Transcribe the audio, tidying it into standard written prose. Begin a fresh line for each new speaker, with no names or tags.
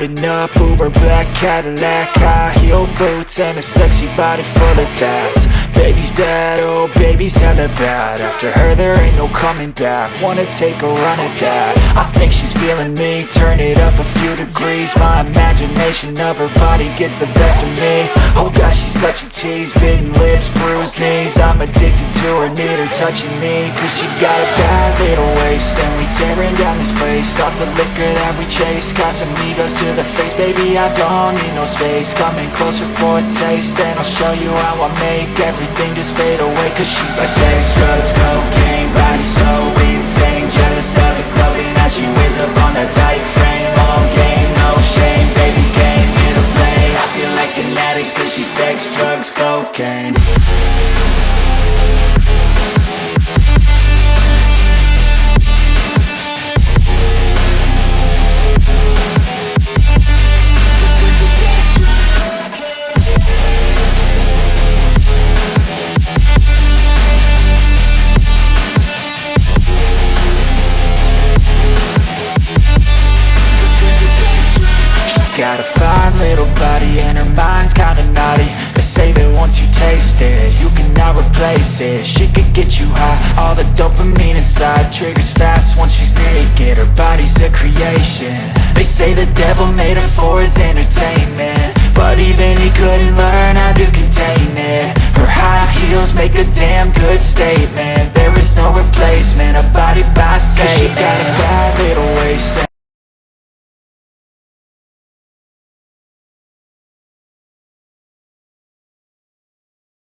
Driving up Uber black Cadillac, high heel boots and a sexy body full of tats. Baby's bad, oh baby's hella bad. After her there ain't no coming back. Wanna take a run at that. I think she's feeling me, turn it up a few degrees. My imagination of her body gets the best of me. Oh gosh, she's such a tease, bitten lips, bruised knees. I'm addicted to her, need her touching me. Cause she got a bad little waist, and we tearing down this place. Off the liquor that we chase, Casamigos to the face. Baby, I don't need no space. Coming closer for a taste, and I'll show you how I make everything just fade away. Cause she's like sex, drugs, cocaine, body so insane. Jealous of the clothing that she wears up on that tight frame. All game, no shame, baby came here to play. I feel like an addict cause she's sex, drugs, cocaine. Got a fine little body and her mind's kinda naughty. They say that once you taste it, you cannot replace it. She could get you high, all the dopamine inside triggers fast once she's naked. Her body's a creation. They say the devil made her for his